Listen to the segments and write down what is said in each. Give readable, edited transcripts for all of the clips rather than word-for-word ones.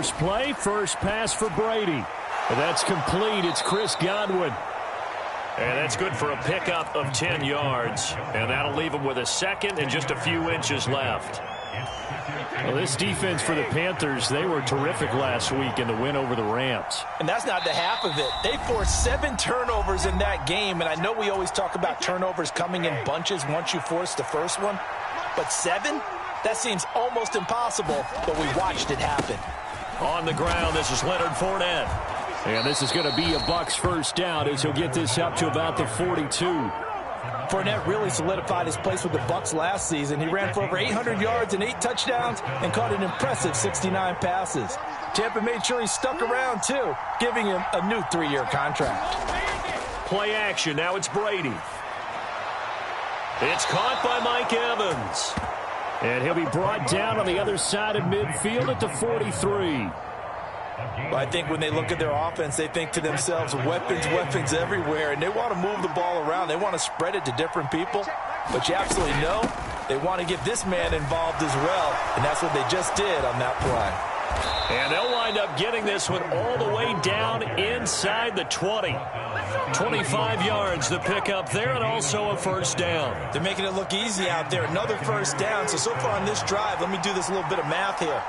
first play. First pass for Brady. And that's complete. It's Chris Godwin. And that's good for a pickup of 10 yards. And that'll leave him with a second and just a few inches left. Well, this defense for the Panthers, they were terrific last week in the win over the Rams. And that's not the half of it. They forced 7 turnovers in that game. And I know we always talk about turnovers coming in bunches once you force the first one. But 7? That seems almost impossible, but we watched it happen. On the ground, this is Leonard Fournette. And this is going to be a Bucs first down as he'll get this up to about the 42. Fournette really solidified his place with the Bucs last season. He ran for over 800 yards and 8 touchdowns and caught an impressive 69 passes. Tampa made sure he stuck around, too, giving him a new 3-year contract. Play action. Now it's Brady. It's caught by Mike Evans. And he'll be brought down on the other side of midfield at the 43. Well, I think when they look at their offense, they think to themselves, weapons, weapons everywhere, and they want to move the ball around. They want to spread it to different people. But you absolutely know they want to get this man involved as well, and that's what they just did on that play. And they'll wind up getting this one all the way down inside the 20. 25 yards the pickup there, and also a first down. They're making it look easy out there. Another first down. So far on this drive, let me do this little bit of math here.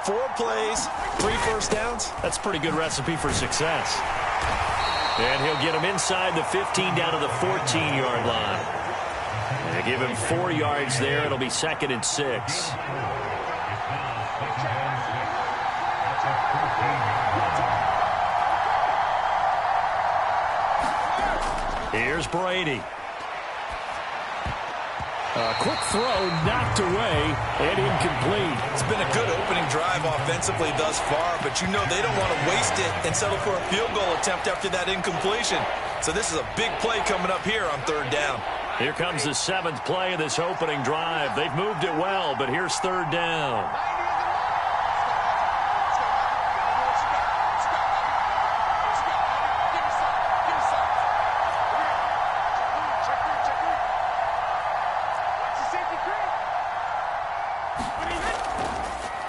4 plays, 3 first downs. That's a pretty good recipe for success. And he'll get him inside the 15 down to the 14-yard line. And they give him 4 yards there. It'll be 2nd and 6. Here's Brady. A quick throw knocked away and incomplete. It's been a good opening drive offensively thus far, but you know they don't want to waste it and settle for a field goal attempt after that incompletion. So this is a big play coming up here on 3rd down. Here comes the 7th play of this opening drive. They've moved it well, but here's 3rd down.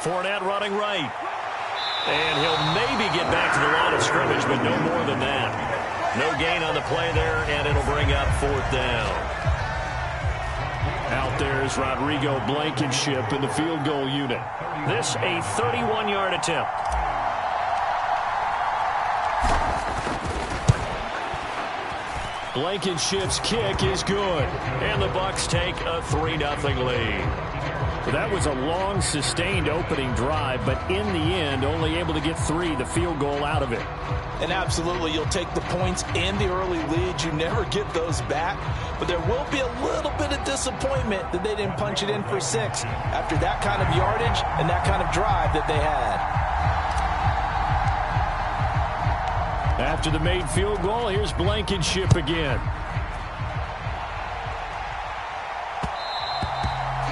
Fournette running right. And he'll maybe get back to the line of scrimmage, but no more than that. No gain on the play there, and it'll bring up 4th down. Out there is Rodrigo Blankenship in the field goal unit. This a 31-yard attempt. Blankenship's kick is good. And the Bucs take a 3-0 lead. That was a long, sustained opening drive, but in the end, only able to get 3, the field goal out of it. And absolutely, you'll take the points and the early leads. You never get those back, but there will be a little bit of disappointment that they didn't punch it in for 6 after that kind of yardage and that kind of drive that they had. After the made field goal, here's Blankenship again.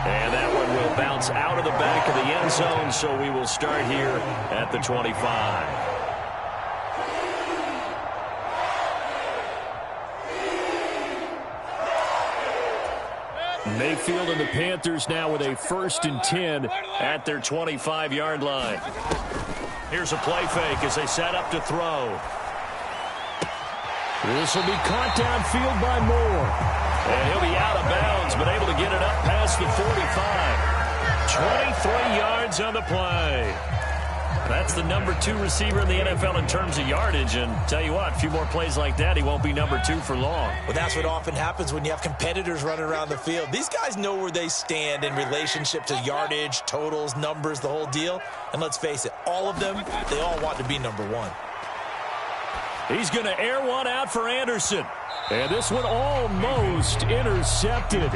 And that one will bounce out of the back of the end zone, so we will start here at the 25. Mayfield and the Panthers now with a 1st and 10 at their 25-yard line. Here's a play fake as they set up to throw. This will be caught downfield by Moore. And he'll be out of bounds, but able to get it up past the 45. 23 yards on the play. That's the number 2 receiver in the NFL in terms of yardage. And tell you what, a few more plays like that, he won't be number 2 for long. Well, that's what often happens when you have competitors running around the field. These guys know where they stand in relationship to yardage, totals, numbers, the whole deal. And let's face it, all of them, they all want to be number 1. He's going to air one out for Anderson. And this one almost intercepted.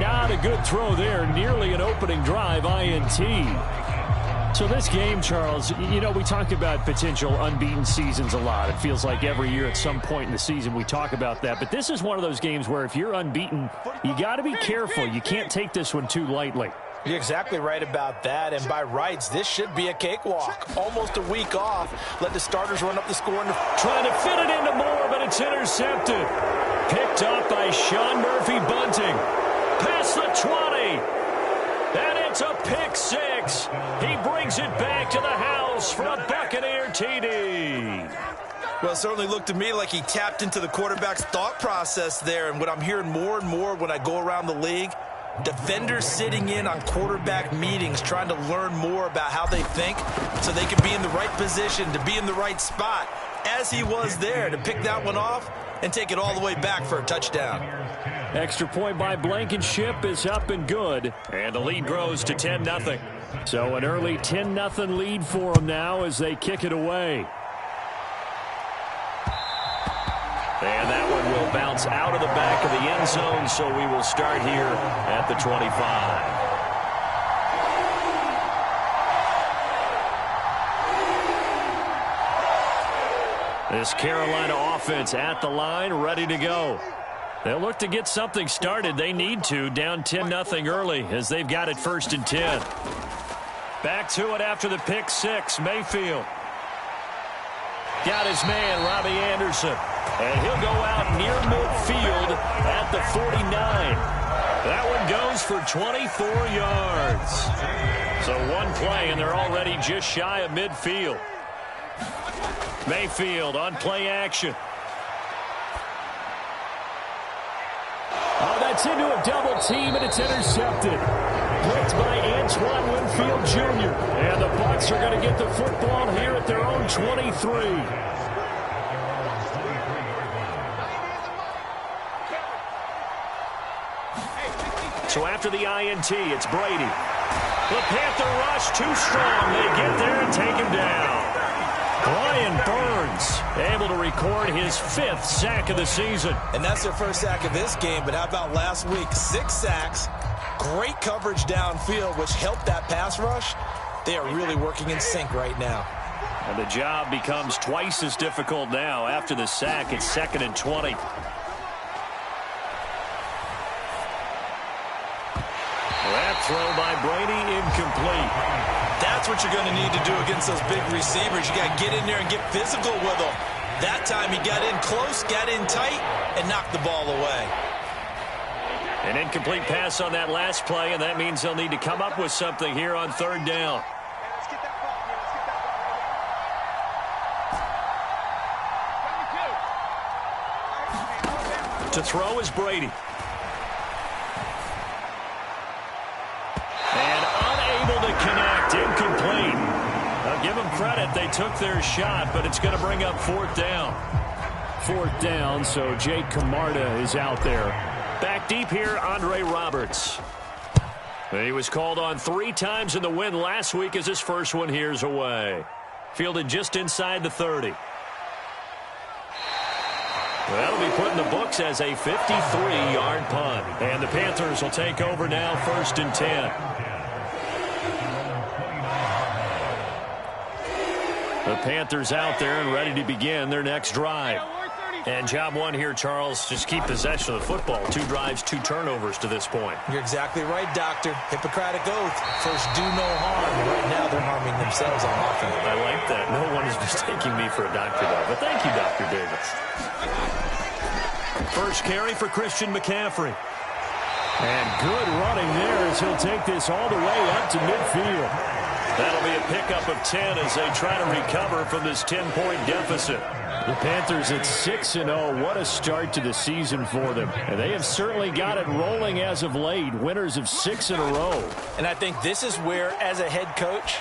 Not a good throw there. Nearly an opening drive INT. So this game, Charles, you know, we talk about potential unbeaten seasons a lot. It feels like every year at some point in the season we talk about that. But this is one of those games where if you're unbeaten, you got to be careful. You can't take this one too lightly. You're exactly right about that, and by rights, this should be a cakewalk. Almost a week off. Let the starters run up the score. Trying to fit it into Moore, but it's intercepted. Picked up by Sean Murphy-Bunting. Past the 20. And it's a pick six. He brings it back to the house for a Buccaneer TD. Well, it certainly looked to me like he tapped into the quarterback's thought process there. And what I'm hearing more and more when I go around the league, defenders sitting in on quarterback meetings trying to learn more about how they think so they can be in the right position to be in the right spot, as he was there to pick that one off and take it all the way back for a touchdown. Extra point by Blankenship is up and good. And the lead grows to 10-0. So an early 10-0 lead for them now as they kick it away. And that one will bounce out of the back of the end zone, so we will start here at the 25. This Carolina offense at the line, ready to go. They'll look to get something started. They need to, down 10-0 early as they've got it 1st and 10. Back to it after the pick six, Mayfield. Got his man, Robbie Anderson. And he'll go out near midfield at the 49. That one goes for 24 yards. So one play, and they're already just shy of midfield. Mayfield on play action. Oh, that's into a double team, and it's intercepted. Blitzed by Antoine Winfield Jr. And the Bucs are going to get the football here at their own 23. So after the INT, it's Brady. The Panther rush too strong. They get there and take him down. Brian Burns able to record his 5th sack of the season. And that's their first sack of this game, but how about last week? 6 sacks, great coverage downfield, which helped that pass rush. They are really working in sync right now. And the job becomes twice as difficult now. After the sack, it's 2nd and 20. That throw by Brady incomplete. That's what you're going to need to do against those big receivers. You got to get in there and get physical with them. That time he got in close, got in tight, and knocked the ball away. An incomplete pass on that last play, and that means they'll need to come up with something here on 3rd down. To throw is Brady. And unable to connect, incomplete. I'll give them credit, they took their shot, but it's going to bring up 4th down. 4th down, so Jake Camarda is out there. Back deep here, Andre Roberts. He was called on 3 times in the win last week as his first one here's away. Fielded just inside the 30. That'll be put in the books as a 53-yard punt. And the Panthers will take over now, 1st and 10. The Panthers out there and ready to begin their next drive. And job one here, Charles, just keep possession of the football. 2 drives, 2 turnovers to this point. You're exactly right, Doctor. Hippocratic oath. First, do no harm. Right now, they're harming themselves on offense. I like that. No one is mistaking me for a doctor, though. But thank you, Dr. Davis. First carry for Christian McCaffrey. And good running there as he'll take this all the way up to midfield. That'll be a pickup of 10 as they try to recover from this 10-point deficit. The Panthers at 6-0. What a start to the season for them. And they have certainly got it rolling as of late. Winners of 6 in a row. And I think this is where, as a head coach,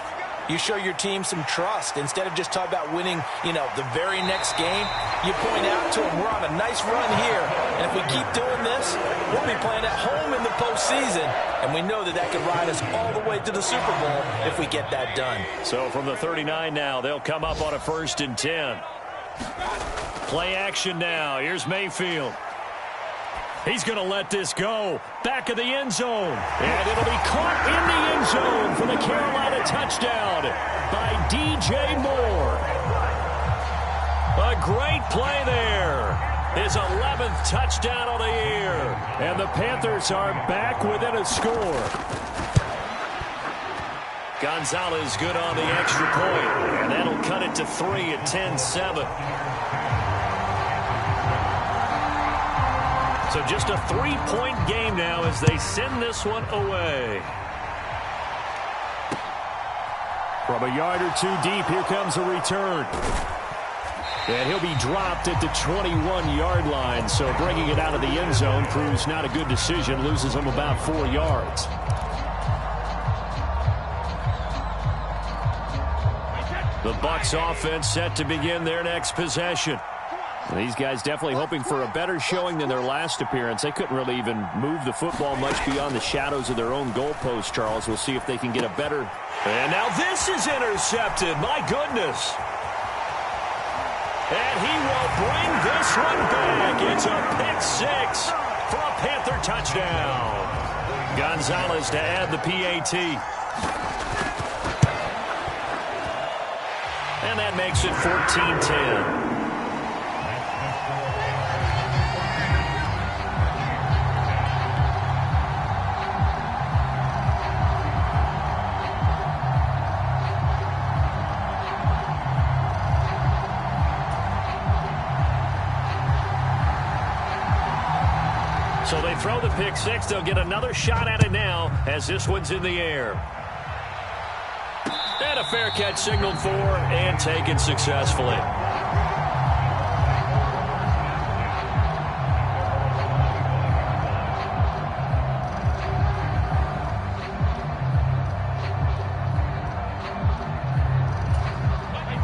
you show your team some trust. Instead of just talking about winning, the very next game, you point out to them, we're on a nice run here. And if we keep doing this, we'll be playing at home in the postseason. And we know that could ride us all the way to the Super Bowl if we get that done. So from the 39 now, they'll come up on a 1st and 10. Play action now. Here's Mayfield. He's going to let this go. Back of the end zone. And it'll be caught in the end zone for the Carolina touchdown by DJ Moore. A great play there. His 11th touchdown of the year. And the Panthers are back within a score. Gonzalez good on the extra point. And that'll cut it to 3 at 10-7. So just a 3-point game now as they send this one away. From a yard or two deep, here comes a return. And he'll be dropped at the 21-yard line. So bringing it out of the end zone proves not a good decision. Loses him about 4 yards. The Bucs offense set to begin their next possession. These guys definitely hoping for a better showing than their last appearance. They couldn't really even move the football much beyond the shadows of their own goalpost, Charles. We'll see if they can get a better. And now this is intercepted. My goodness. And he will bring this one back. It's a pick six for a Panther touchdown. Gonzalez to add the PAT. And that makes it 14-10. So they throw the pick six. They'll get another shot at it now as this one's in the air. And a fair catch signaled for and taken successfully.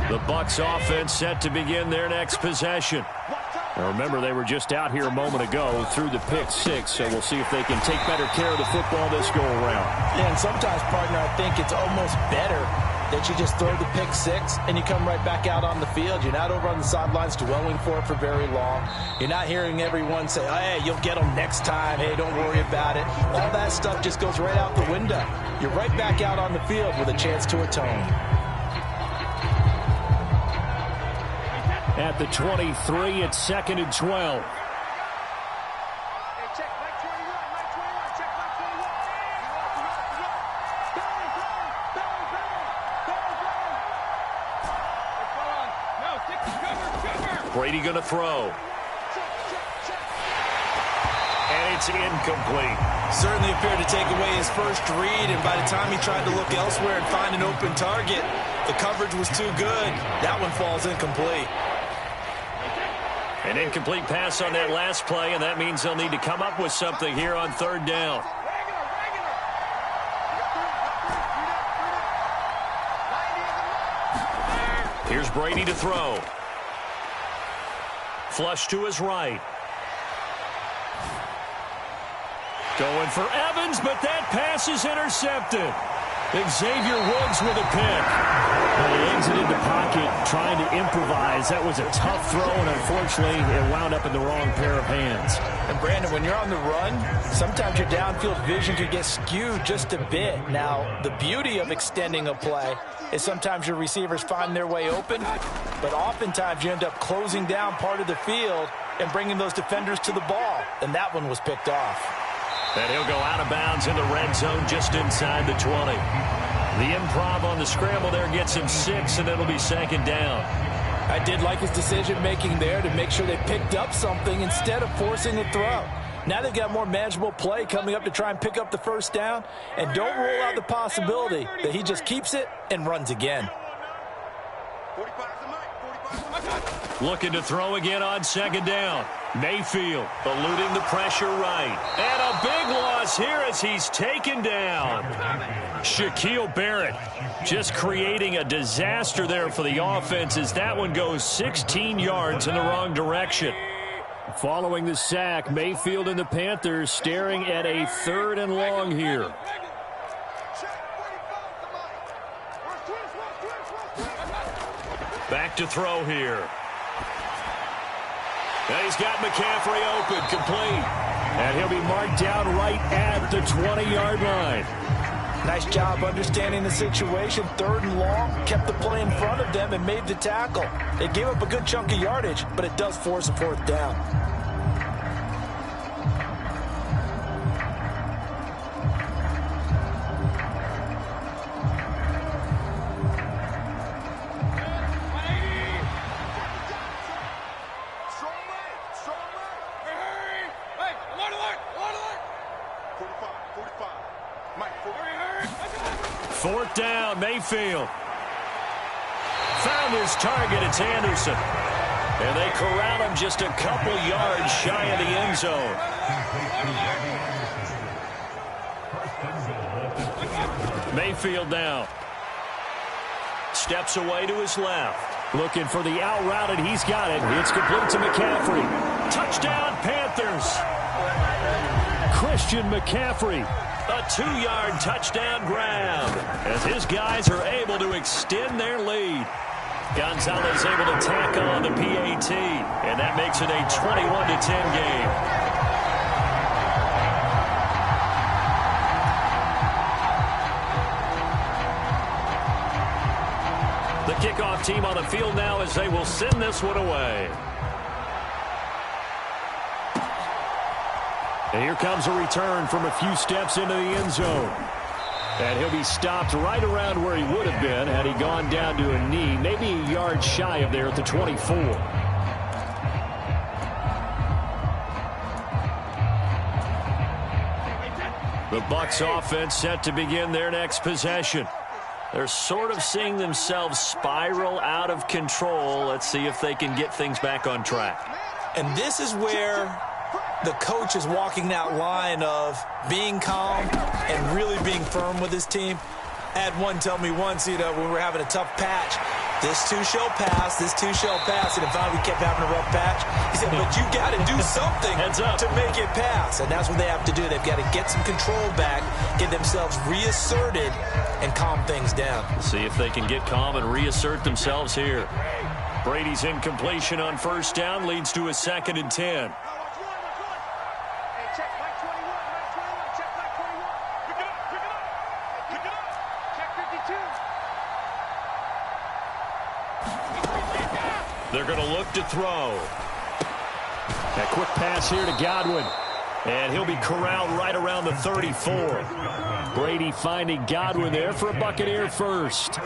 The Bucs offense set to begin their next possession. Now remember, they were just out here a moment ago through the pick six, so we'll see if they can take better care of the football this go-around. Yeah, and sometimes, partner, I think it's almost better that you just throw the pick six and you come right back out on the field. You're not over on the sidelines dwelling for it for very long. You're not hearing everyone say, oh, hey, you'll get them next time. Hey, don't worry about it. All that stuff just goes right out the window. You're right back out on the field with a chance to atone. At the 23, it's 2nd and 12. Brady going to throw. And it's incomplete. Certainly appeared to take away his first read, and by the time he tried to look elsewhere and find an open target, the coverage was too good. That one falls incomplete. An incomplete pass on that last play, and that means they'll need to come up with something here on 3rd down. Here's Brady to throw. Flush to his right. Going for Evans, but that pass is intercepted. Xavier Woods with a pick. Well, he exited the pocket trying to improvise. That was a tough throw, and unfortunately, it wound up in the wrong pair of hands. And, Brandon, when you're on the run, sometimes your downfield vision could get skewed just a bit. Now, the beauty of extending a play is sometimes your receivers find their way open, but oftentimes you end up closing down part of the field and bringing those defenders to the ball, and that one was picked off. And he'll go out of bounds in the red zone just inside the 20. The improv on the scramble there gets him 6, and it'll be 2nd down. I did like his decision-making there to make sure they picked up something instead of forcing a throw. Now they've got more manageable play coming up to try and pick up the 1st down, and don't rule out the possibility that he just keeps it and runs again. Looking to throw again on 2nd down. Mayfield eluding the pressure right. And a big loss here as he's taken down. Shaquille Barrett just creating a disaster there for the offense as that one goes 16 yards in the wrong direction. Following the sack, Mayfield and the Panthers staring at a 3rd and long here. Back to throw here. And he's got McCaffrey open, complete. And he'll be marked down right at the 20-yard line. Nice job understanding the situation. 3rd and long, kept the play in front of them and made the tackle. They gave up a good chunk of yardage, but it does force a 4th down. Fourth down, Mayfield. find his target. It's Anderson. And they corral him just a couple yards shy of the end zone. Mayfield now. Steps away to his left. Looking for the out route, and he's got it. It's complete to McCaffrey. Touchdown, Panthers. Christian McCaffrey. A 2-yard touchdown grab as his guys are able to extend their lead. Gonzalez able to tack on the PAT, and that makes it a 21-10 game. The kickoff team on the field now as they will send this one away. And here comes a return from a few steps into the end zone. And he'll be stopped right around where he would have been had he gone down to a knee, maybe a yard shy of there at the 24. The Bucs offense set to begin their next possession. They're sort of seeing themselves spiral out of control. Let's see if they can get things back on track. And this is where the coach is walking that line of being calm and really being firm with his team. I had one tell me once, when we were having a tough patch, this too shall pass, this too shall pass. And finally we kept having a rough patch. He said, but you got to do something to make it pass. And that's what they have to do. They've got to get some control back, get themselves reasserted, and calm things down. See if they can get calm and reassert themselves here. Brady's incompletion on first down leads to a 2nd and 10. They're going to look to throw. A quick pass here to Godwin. And he'll be corralled right around the 34. Brady finding Godwin there for a Buccaneer first.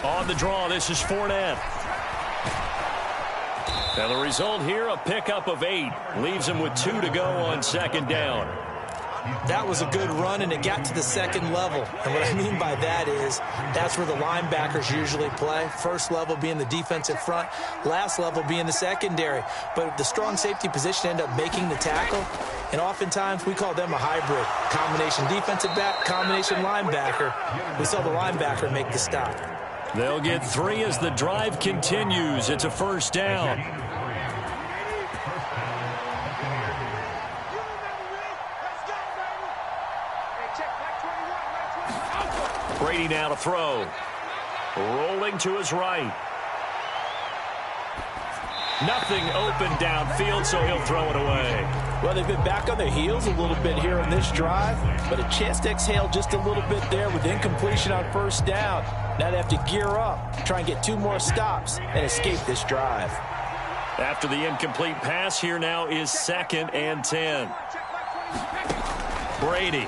On the draw, this is Fournette. And the result here, a pickup of 8. Leaves him with 2 to go on 2nd down. That was a good run, and it got to the 2nd level. And what I mean by that is that's where the linebackers usually play. First level being the defensive front, last level being the secondary. But the strong safety position ended up making the tackle, and oftentimes we call them a hybrid. Combination defensive back, combination linebacker. We saw the linebacker make the stop. They'll get 3 as the drive continues. It's a first down. Brady now to throw. Rolling to his right. Nothing open downfield, so he'll throw it away. Well, they've been back on their heels a little bit here on this drive, but a chance to exhale just a little bit there with incompletion on first down. Now they have to gear up, try and get 2 more stops, and escape this drive. After the incomplete pass, here now is 2nd and 10. Brady.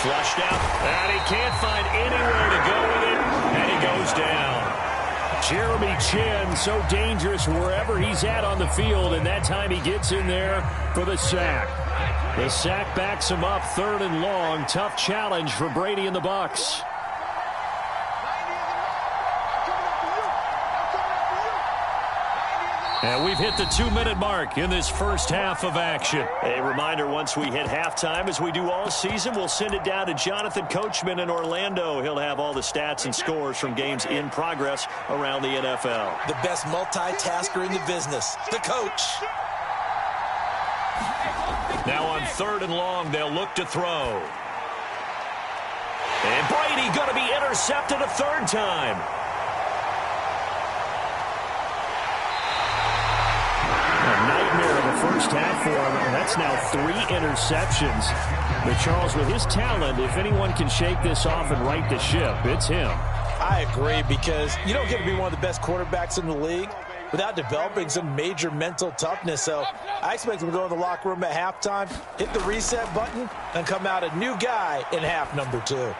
Flushed out, and he can't find anywhere to go with it, and he goes down. Jeremy Chin, so dangerous wherever he's at on the field, and that time he gets in there for the sack. The sack backs him up, 3rd and long. Tough challenge for Brady and the Bucs. And we've hit the 2-minute mark in this first half of action. A reminder, once we hit halftime, as we do all season, we'll send it down to Jonathan Coachman in Orlando. He'll have all the stats and scores from games in progress around the NFL. The best multitasker in the business, the coach. Now on 3rd and long, they'll look to throw. And Brady going to be intercepted a 3rd time. First half for him. That's now 3 interceptions. But Charles, with his talent, if anyone can shake this off and right the ship, it's him. I agree, because you don't get to be one of the best quarterbacks in the league without developing some major mental toughness. So I expect him to go in the locker room at halftime, hit the reset button, and come out a new guy in half number 2.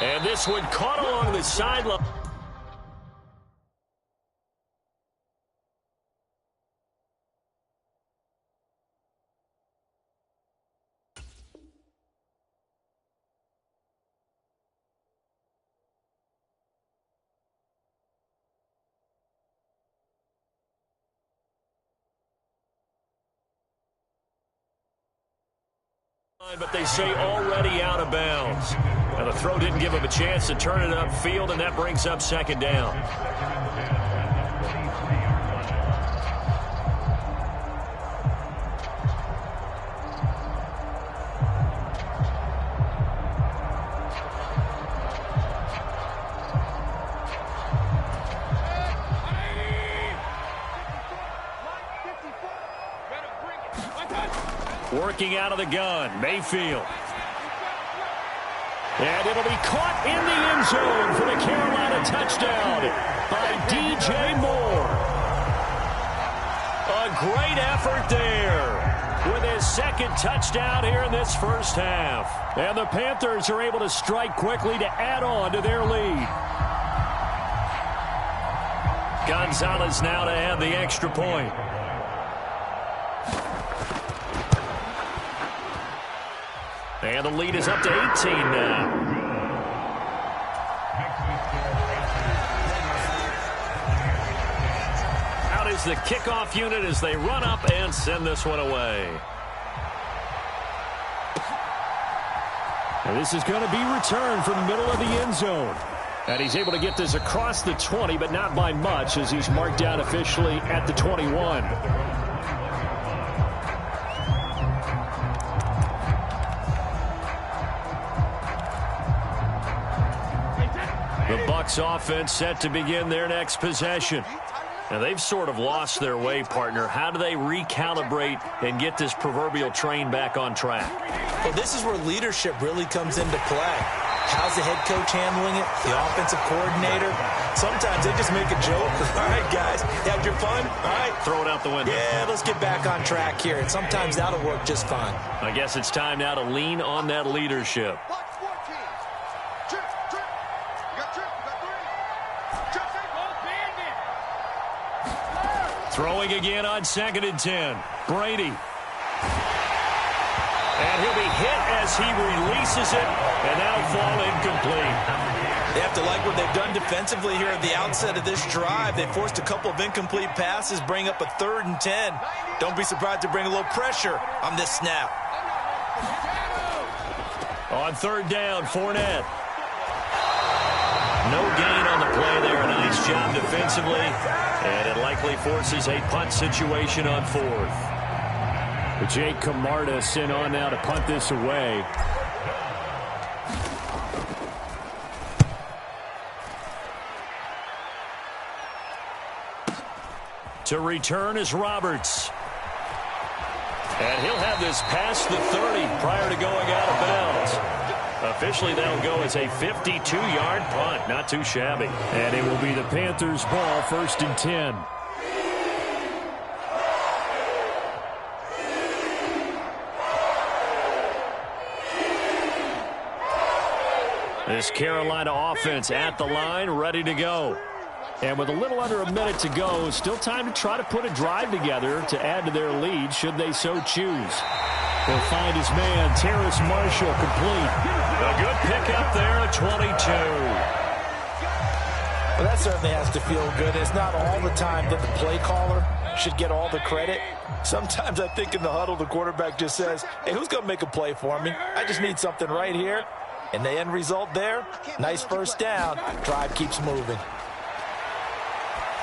And this one caught along the sideline. But they say already out of bounds. And the throw didn't give him a chance to turn it upfield, and that brings up second down. Working out of the gun, Mayfield. And it'll be caught in the end zone for the Carolina touchdown by DJ Moore. A great effort there with his second touchdown here in this first half. And the Panthers are able to strike quickly to add on to their lead. Gonzalez now to add the extra point. And the lead is up to 18 now. Out is the kickoff unit as they run up and send this one away. And this is going to be returned from the middle of the end zone. And he's able to get this across the 20, but not by much as he's marked down officially at the 21. The Bucs offense set to begin their next possession. Now, they've sort of lost their way, partner. How do they recalibrate and get this proverbial train back on track? Well, this is where leadership really comes into play. How's the head coach handling it? The offensive coordinator? Sometimes they just make a joke. All right, guys, you had your fun? All right. Throw it out the window. Yeah, let's get back on track here. And sometimes that'll work just fine. I guess it's time now to lean on that leadership. Throwing again on 2nd and 10. Brady. And he'll be hit as he releases it, and that'll fall incomplete. They have to like what they've done defensively here at the outset of this drive. They forced a couple of incomplete passes, bring up a 3rd and 10. Don't be surprised to bring a little pressure on this snap. On 3rd down, Fournette. No gain on the play there. A nice job defensively. And it likely forces a punt situation on 4th. Jake Camarda sent on now to punt this away. To return is Roberts. And he'll have this past the 30 prior to going out of bounds. Officially, that'll go as a 52-yard punt. Not too shabby. And it will be the Panthers' ball, 1st and 10. This Carolina offense at the line, ready to go. And with a little under a minute to go, still time to try to put a drive together to add to their lead should they so choose. He'll find his man, Terrace Marshall, complete. A good pickup there at 22. Well, that certainly has to feel good. It's not all the time that the play caller should get all the credit. Sometimes I think in the huddle, the quarterback just says, hey, who's going to make a play for me? I just need something right here. And the end result there, nice first down. Drive keeps moving.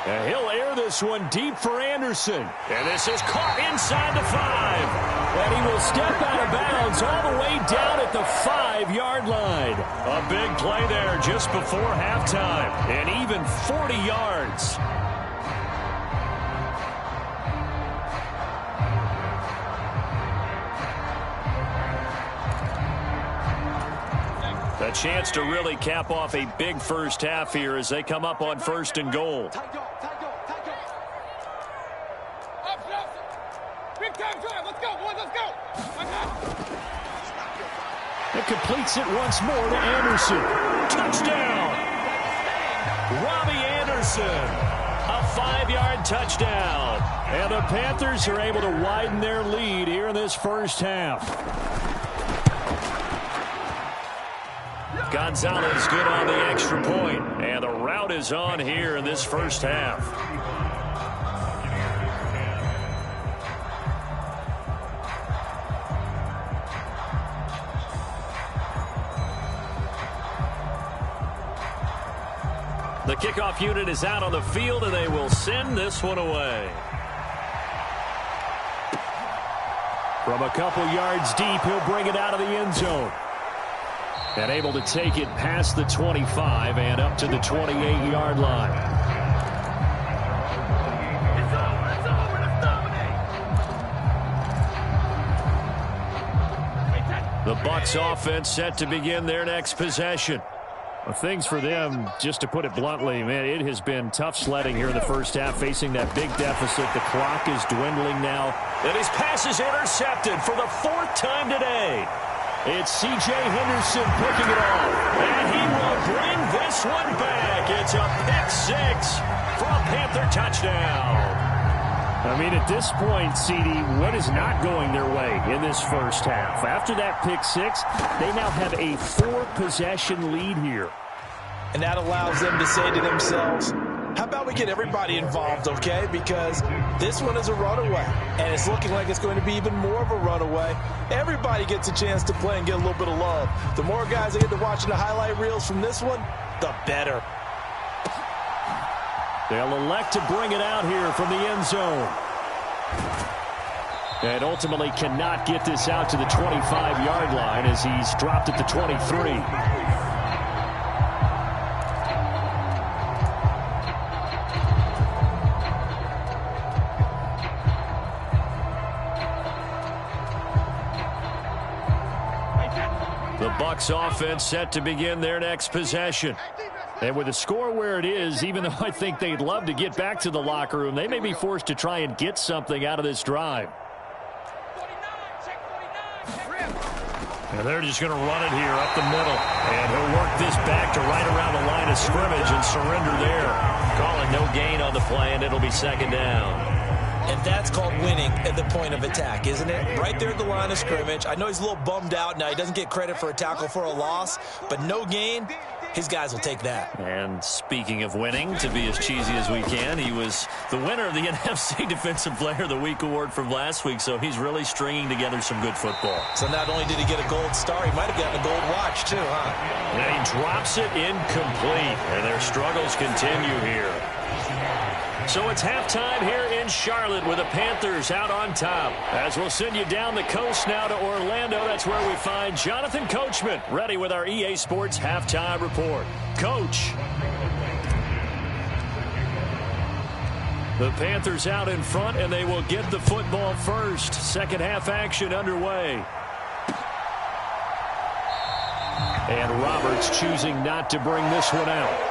And he'll air this one deep for Anderson. And this is caught inside the 5. And he will step out of bounds all the way down at the 5-yard line. A big play there just before halftime. And even 40 yards. A chance to really cap off a big first half here as they come up on 1st and goal. It completes it once more to Anderson. Touchdown! Robbie Anderson. A 5-yard touchdown. And the Panthers are able to widen their lead here in this first half. Gonzalez good on the extra point. And the route is on here in this first half. The kickoff unit is out on the field, and they will send this one away. From a couple yards deep, he'll bring it out of the end zone. And able to take it past the 25 and up to the 28-yard line. The Bucs offense set to begin their next possession. Well, things for them, just to put it bluntly, man, it has been tough sledding here in the first half, facing that big deficit. The clock is dwindling now. And his pass is intercepted for the 4th time today. It's C.J. Henderson picking it off. And he will bring this one back. It's a pick-6 for a Panther touchdown. I mean, at this point, CD, what is not going their way in this first half? After that pick-6, they now have a 4-possession lead here. And that allows them to say to themselves, how about we get everybody involved, okay? Because this one is a runaway, and it's looking like it's going to be even more of a runaway. Everybody gets a chance to play and get a little bit of love. The more guys that get to watching the highlight reels from this one, the better. They'll elect to bring it out here from the end zone. And ultimately cannot get this out to the 25-yard line as he's dropped at the 23. The Bucs offense set to begin their next possession. And with the score where it is, even though I think they'd love to get back to the locker room, they may be forced to try and get something out of this drive. And they're just going to run it here up the middle. And he'll work this back to right around the line of scrimmage and surrender there. Calling no gain on the play, and it'll be 2nd down. And that's called winning at the point of attack, isn't it? Right there at the line of scrimmage. I know he's a little bummed out now. He doesn't get credit for a tackle for a loss, but no gain. His guys will take that. And speaking of winning, to be as cheesy as we can, he was the winner of the NFC Defensive Player of the Week award from last week, so he's really stringing together some good football. So not only did he get a gold star, he might have gotten a gold watch too, huh? And he drops it incomplete, and their struggles continue here. So it's halftime here in Charlotte with the Panthers out on top. As we'll send you down the coast now to Orlando, that's where we find Jonathan Coachman ready with our EA Sports Halftime Report. Coach. The Panthers out in front, and they will get the football first. Second half action underway. And Roberts choosing not to bring this one out.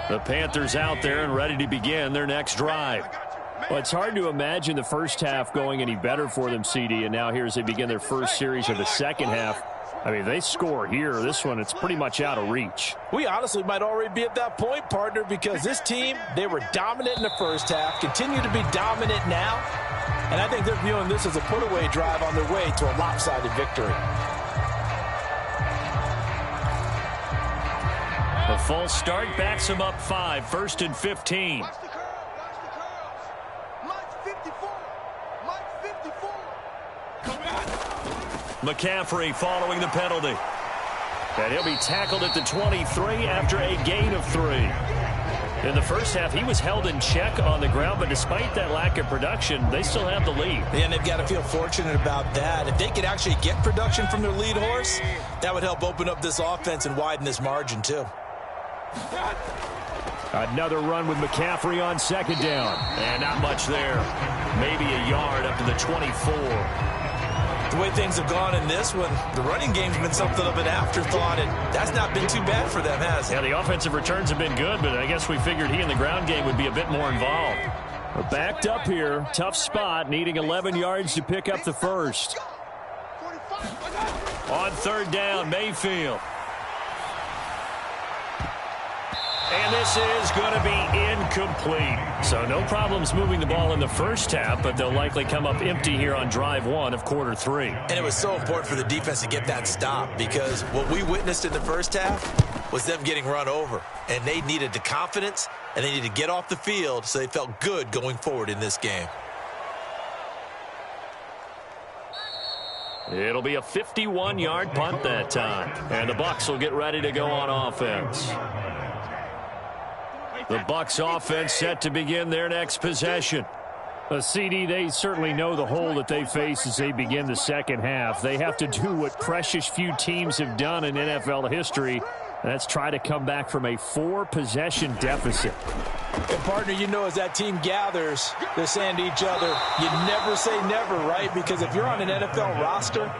The Panthers out there and ready to begin their next drive. Well, it's hard to imagine the first half going any better for them, CD, and now here as they begin their first series of the second half. I mean, they score here. This one, it's pretty much out of reach. We honestly might already be at that point, partner, because this team, they were dominant in the first half, continue to be dominant now, and I think they're viewing this as a put-away drive on their way to a lopsided victory. The false start backs him up 5, 1st and 15. McCaffrey following the penalty. And he'll be tackled at the 23 after a gain of 3. In the first half, he was held in check on the ground, but despite that lack of production, they still have the lead. And they've got to feel fortunate about that. If they could actually get production from their lead horse, that would help open up this offense and widen this margin too. Another run with McCaffrey on 2nd down. And not much there. Maybe a yard up to the 24. The way things have gone in this one, the running game's been something of an afterthought, and that's not been too bad for them, has it? Yeah, the offensive returns have been good, but I guess we figured he in the ground game would be a bit more involved. We're backed up here. Tough spot, needing 11 yards to pick up the first. On 3rd down, Mayfield. And this is going to be incomplete. So no problems moving the ball in the first half, but they'll likely come up empty here on drive 1 of quarter 3. And it was so important for the defense to get that stop, because what we witnessed in the first half, was them getting run over. And they needed the confidence, and they needed to get off the field so they felt good going forward in this game. It'll be a 51-yard punt that time. And the Bucs will get ready to go on offense. The Bucs offense set to begin their next possession. CD, they certainly know the hole that they face as they begin the second half. They have to do what precious few teams have done in NFL history. That's try to come back from a 4-possession deficit. And, partner, you know, as that team gathers, they're saying to each other, you never say never, right? Because if you're on an NFL roster,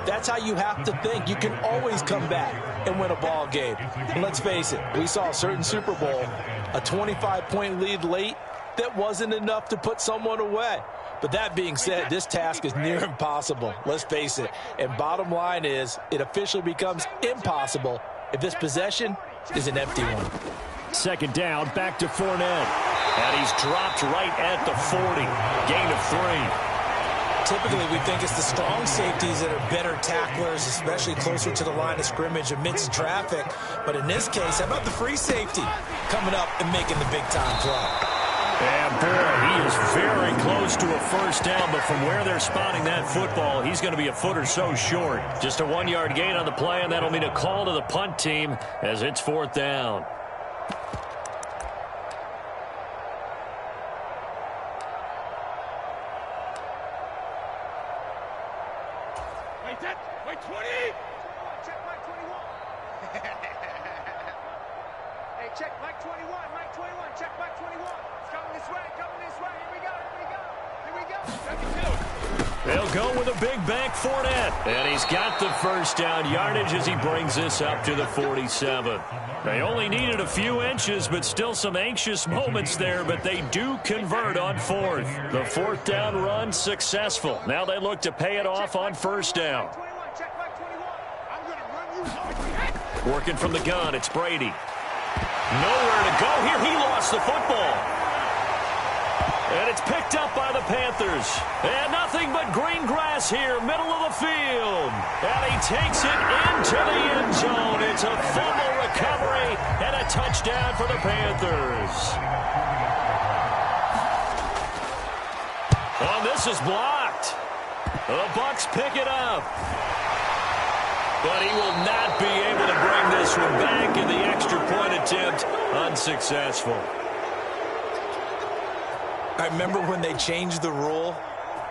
that's how you have to think. You can always come back and win a ball game. And let's face it, we saw a certain Super Bowl, a 25-point lead late, that wasn't enough to put someone away. But that being said, this task is near impossible. Let's face it. And bottom line is, it officially becomes impossible if this possession is an empty one. Second down, back to Fournette. And he's dropped right at the 40. Gain of 3. Typically, we think it's the strong safeties that are better tacklers, especially closer to the line of scrimmage amidst traffic. But in this case, how about the free safety coming up and making the big-time play? And, boy, he is very close to a first down, but from where they're spotting that football, he's going to be a foot or so short. Just a 1-yard gain on the play, and that'll mean a call to the punt team as it's 4th down. Wait, 20! Check Mike 21. Hey, check Mike 21, Mike 21, check Mike 21. It's coming this way, Here we go. They'll go with a big bank Fournette. And he's got the first down yardage as he brings this up to the 47. They only needed a few inches, but still some anxious moments there, but they do convert on 4th. The 4th down run successful. Now they look to pay it off on first down. Working from the gun, it's Brady. Nowhere to go here. He lost the football. And it's picked up by the Panthers. And nothing but green grass here, middle of the field. And he takes it into the end zone. It's a fumble recovery and a touchdown for the Panthers. Oh, this is blocked. The Bucs pick it up. But he will not be able to bring this one back, and the extra point attempt unsuccessful. I remember when they changed the rule,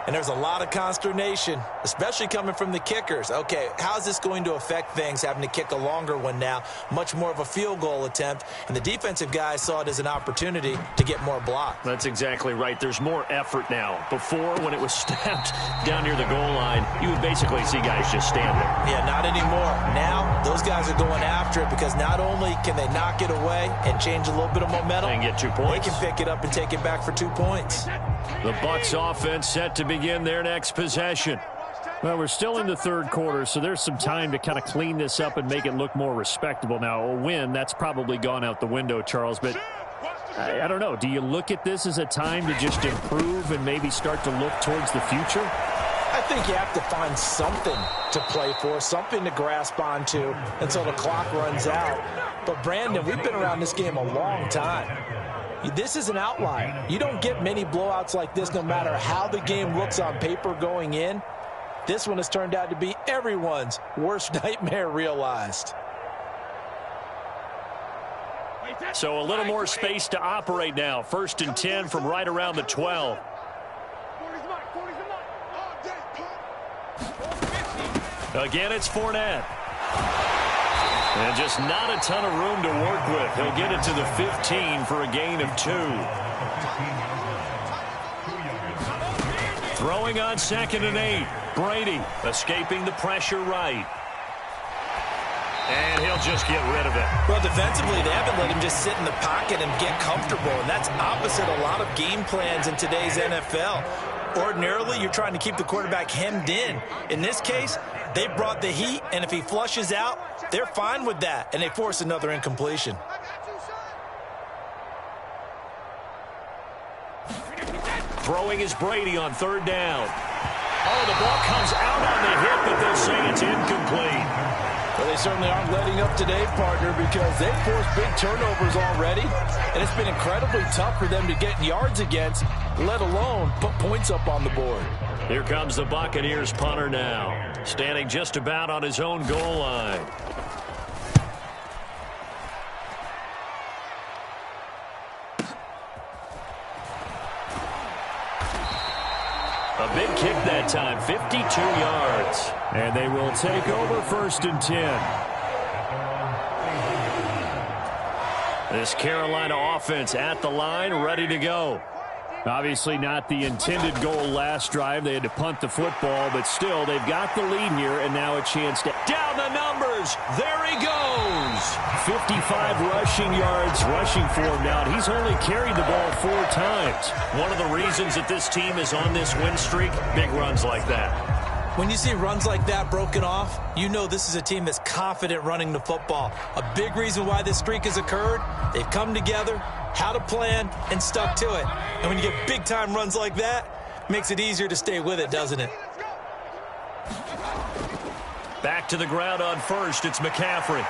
and there's a lot of consternation, especially coming from the kickers. Okay, how's this going to affect things, having to kick a longer one now, much more of a field goal attempt, and the defensive guys saw it as an opportunity to get more block. That's exactly right. There's more effort now. Before, when it was snapped down near the goal line, you would basically see guys just stand there. Yeah, not anymore. Now, those guys are going after it because not only can they knock it away and change a little bit of momentum, and get 2 points. They can pick it up and take it back for 2 points. The Bucs offense set to begin their next possession. Well, we're still in the third quarter, so there's some time to kind of clean this up and make it look more respectable. Now, a win, that's probably gone out the window, Charles, but I don't know. Do you look at this as a time to just improve and maybe start to look towards the future? I think you have to find something to play for, something to grasp onto until the clock runs out. But, Brandon, we've been around this game a long time. This is an outlier. You don't get many blowouts like this no matter how the game looks on paper going in. This one has turned out to be everyone's worst nightmare realized. So a little more space to operate now. 1st and 10 from right around the 12. Again, it's Fournette. And just not a ton of room to work with. He'll get it to the 15 for a gain of 2. Throwing on 2nd and 8. Brady escaping the pressure right. And he'll just get rid of it. Well, defensively, they haven't let him just sit in the pocket and get comfortable. And that's opposite a lot of game plans in today's NFL. Ordinarily, you're trying to keep the quarterback hemmed in. In this case, they brought the heat, and if he flushes out, they're fine with that, and they force another incompletion. Throwing is Brady on 3rd down. Oh, the ball comes out on the hit, but they'll say it's incomplete. Well, they certainly aren't letting up today, partner, because they've forced big turnovers already, and it's been incredibly tough for them to get yards against, let alone put points up on the board. Here comes the Buccaneers punter now, standing just about on his own goal line. A big kick that time, 52 yards. And they will take over 1st and 10. This Carolina offense at the line, ready to go. Obviously not the intended goal last drive. They had to punt the football, but still they've got the lead here, and now a chance to... Down the numbers. There he goes. 55 rushing yards rushing for him now. He's only carried the ball 4 times. One of the reasons that this team is on this win streak, big runs like that. When you see runs like that broken off, you know this is a team that's confident running the football. A big reason why this streak has occurred, they've come together, had a plan, and stuck to it. And when you get big-time runs like that, makes it easier to stay with it, doesn't it? Back to the ground on first, it's McCaffrey.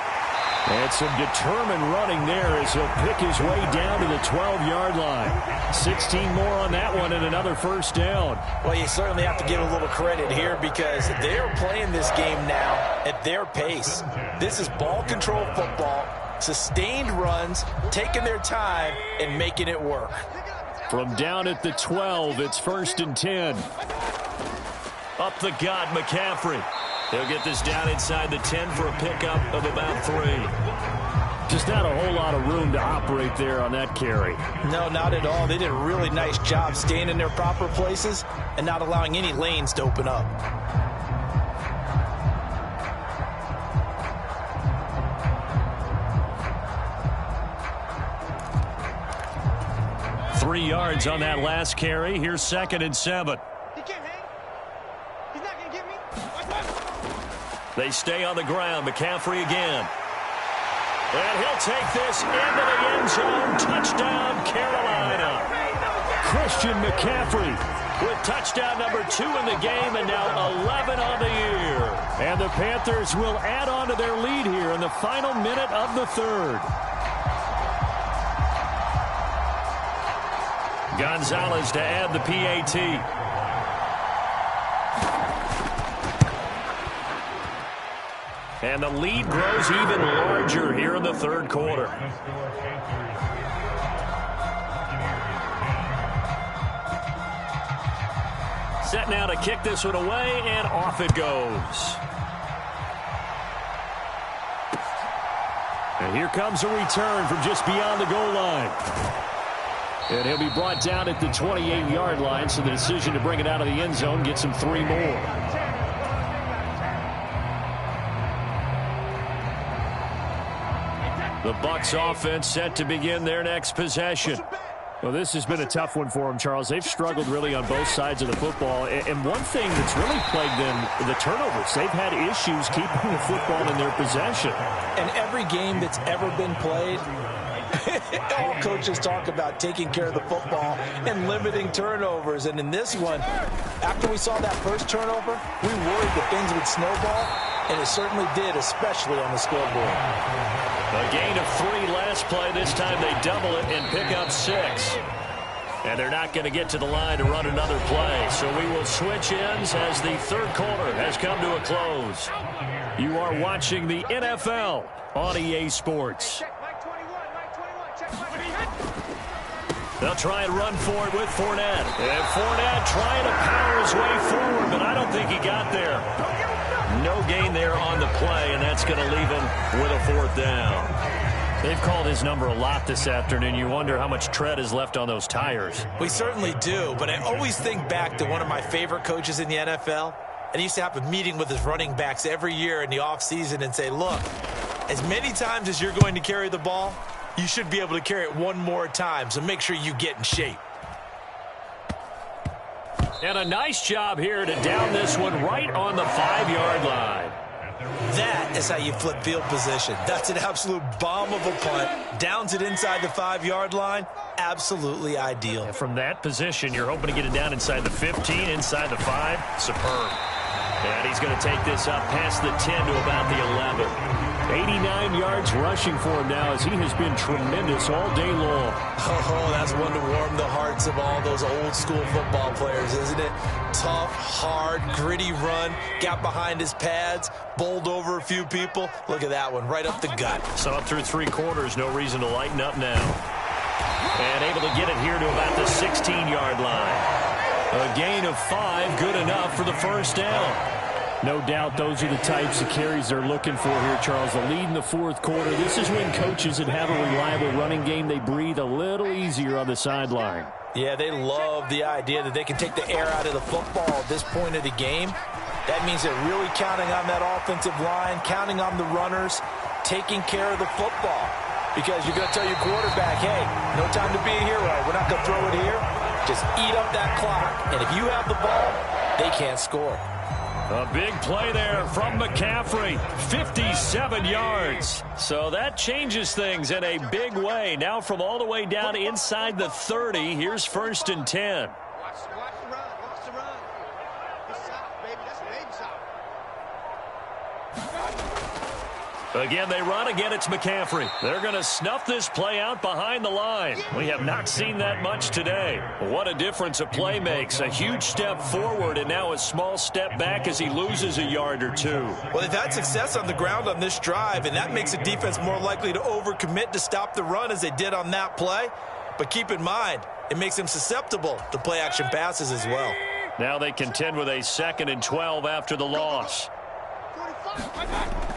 And some determined running there as he'll pick his way down to the 12-yard line. 16 more on that one and another 1st down. Well, you certainly have to give a little credit here because they're playing this game now at their pace. This is ball control football, sustained runs, taking their time, and making it work. From down at the 12, it's 1st and 10. Up the gut, McCaffrey. He'll get this down inside the 10 for a pickup of about 3. Just not a whole lot of room to operate there on that carry. No, not at all. They did a really nice job staying in their proper places and not allowing any lanes to open up. Three yards on that last carry. Here's 2nd and 7. He can't hang. He's not going to get me. They stay on the ground. McCaffrey again. And he'll take this into the end zone. Touchdown, Carolina. Christian McCaffrey with touchdown number 2 in the game and now 11 on the year. And the Panthers will add on to their lead here in the final minute of the 3rd. Gonzalez to add the PAT. And the lead grows even larger here in the 3rd quarter. Set now to kick this one away, and off it goes. And here comes a return from just beyond the goal line. And he'll be brought down at the 28-yard line, so the decision to bring it out of the end zone gets him 3 more. The Bucs offense set to begin their next possession. Well, this has been a tough one for them, Charles. They've struggled really on both sides of the football. And one thing that's really plagued them, the turnovers. They've had issues keeping the football in their possession. And every game that's ever been played, all coaches talk about taking care of the football and limiting turnovers. And in this one, after we saw that first turnover, we worried that things would snowball, and it certainly did, especially on the scoreboard. A gain of 3 last play. This time they double it and pick up 6. And they're not going to get to the line to run another play. So we will switch ends as the 3rd quarter has come to a close. You are watching the NFL on EA Sports. They'll try and run for it with Fournette. And Fournette trying to power his way forward, but I don't think he got there. No gain there on the play, and that's going to leave him with a 4th down. They've called his number a lot this afternoon. You wonder how much tread is left on those tires. We certainly do, but I always think back to one of my favorite coaches in the NFL. And he used to have a meeting with his running backs every year in the offseason and say, look, as many times as you're going to carry the ball, you should be able to carry it one more time, so make sure you get in shape. And a nice job here to down this one right on the 5-yard line. That is how you flip field position. That's an absolute bomb of a punt. Downs it inside the 5-yard line. Absolutely ideal. And from that position, you're hoping to get it down inside the 15, inside the 5. Superb. And he's going to take this up past the 10 to about the 11. 89 yards rushing for him now as he has been tremendous all day long. Oh, that's one to warm the hearts of all those old school football players, isn't it? Tough, hard, gritty run, got behind his pads, bowled over a few people. Look at that one, right up the gut. So up through 3 quarters, no reason to lighten up now. And able to get it here to about the 16-yard line. A gain of 5, good enough for the first down. No doubt those are the types of carries they're looking for here, Charles. The lead in the fourth quarter. This is when coaches that have a reliable running game, they breathe a little easier on the sideline. Yeah, they love the idea that they can take the air out of the football at this point of the game. That means they're really counting on that offensive line, counting on the runners, taking care of the football. Because you're going to tell your quarterback, hey, no time to be a hero. We're not going to throw it here. Just eat up that clock. And if you have the ball, they can't score. A big play there from McCaffrey, 57 yards. So that changes things in a big way. Now from all the way down inside the 30, here's 1st and 10. Watch the run. Watch the run. It's south, baby. That's baby south. Again, they run. Again, it's McCaffrey. They're going to snuff this play out behind the line. We have not seen that much today. What a difference a play makes. A huge step forward and now a small step back as he loses a yard or 2. Well, they've had success on the ground on this drive, and that makes the defense more likely to overcommit to stop the run as they did on that play. But keep in mind, it makes them susceptible to play-action passes as well. Now they contend with a 2nd and 12 after the loss. 45.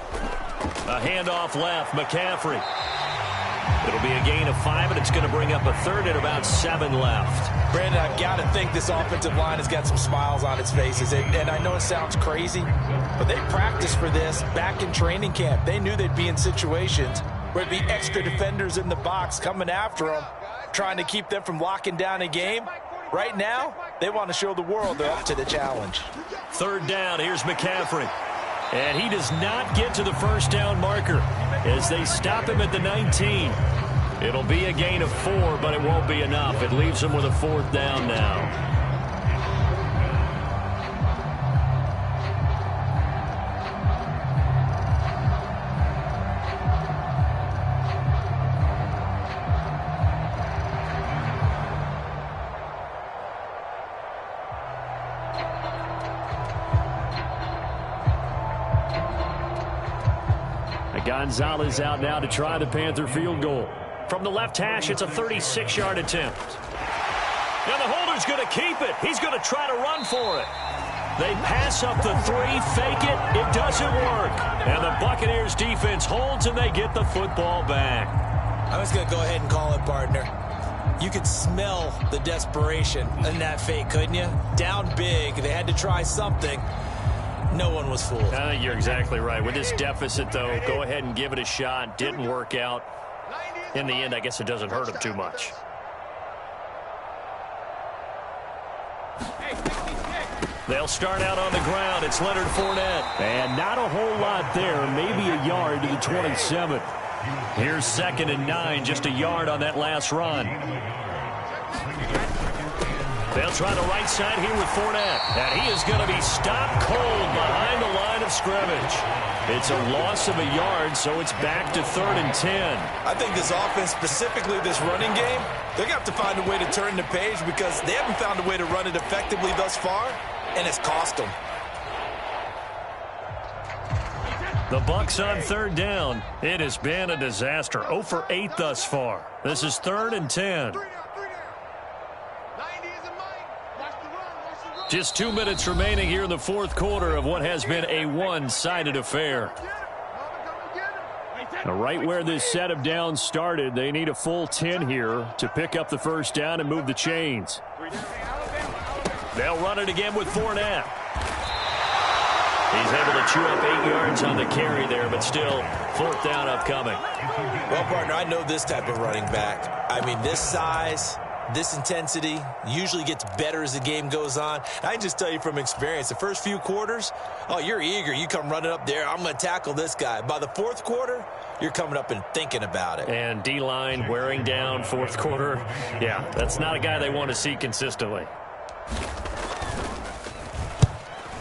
A handoff left, McCaffrey. It'll be a gain of 5, and it's going to bring up a 3rd and about 7 left. Brandon, I've got to think this offensive line has got some smiles on its faces. And I know it sounds crazy, but they practiced for this back in training camp. They knew they'd be in situations where it'd be extra defenders in the box coming after them, trying to keep them from locking down a game. Right now, they want to show the world they're up to the challenge. 3rd down, here's McCaffrey. And he does not get to the first down marker as they stop him at the 19. It'll be a gain of 4, but it won't be enough. It leaves him with a 4th down now. Gonzalez out now to try the Panther field goal. From the left hash, it's a 36-yard attempt. And the holder's going to keep it. He's going to try to run for it. They pass up the 3, fake it. It doesn't work. And the Buccaneers defense holds, and they get the football back. I'm just going to go ahead and call it, partner. You could smell the desperation in that fake, couldn't you? Down big. They had to try something. No one was fooled. I think you're exactly right. With this deficit, though, go ahead and give it a shot. Didn't work out. In the end, I guess it doesn't hurt him too much. They'll start out on the ground. It's Leonard Fournette. And not a whole lot there. Maybe a yard to the 27. Here's 2nd and 9. Just a yard on that last run. They'll try the right side here with Fournette. And he is going to be stopped cold behind the line of scrimmage. It's a loss of a yard, so it's back to 3rd and 10. I think this offense, specifically this running game, they're going to have to find a way to turn the page because they haven't found a way to run it effectively thus far, and it's cost them. The Bucs on 3rd down. It has been a disaster. 0 for 8 thus far. This is 3rd and 10. Just 2 minutes remaining here in the fourth quarter of what has been a one-sided affair. Now, right where this set of downs started, they need a full 10 here to pick up the first down and move the chains. They'll run it again with Fournette. He's able to chew up 8 yards on the carry there, but still 4th down upcoming. Well, partner, I know this type of running back. I mean, this size, this intensity usually gets better as the game goes on. I can just tell you from experience, the first few quarters, oh, you're eager. You come running up there. I'm going to tackle this guy. By the fourth quarter, you're coming up and thinking about it. And D-line wearing down fourth quarter. Yeah, that's not a guy they want to see consistently.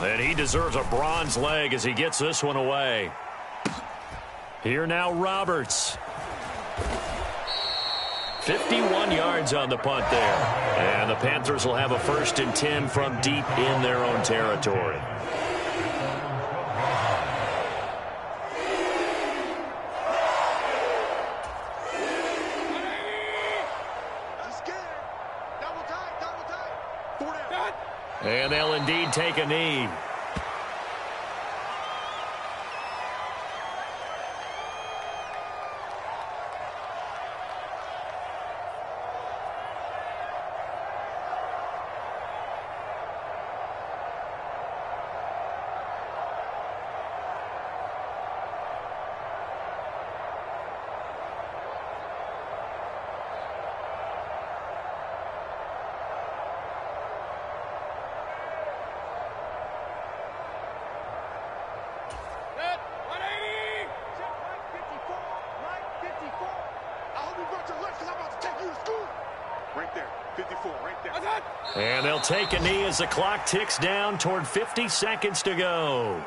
And he deserves a bronze leg as he gets this one away. Here now, Roberts. 51 yards on the punt there. And the Panthers will have a 1st and 10 from deep in their own territory. And they'll indeed take a knee. Right there, 54, right there. And they'll take a knee as the clock ticks down toward 50 seconds to go.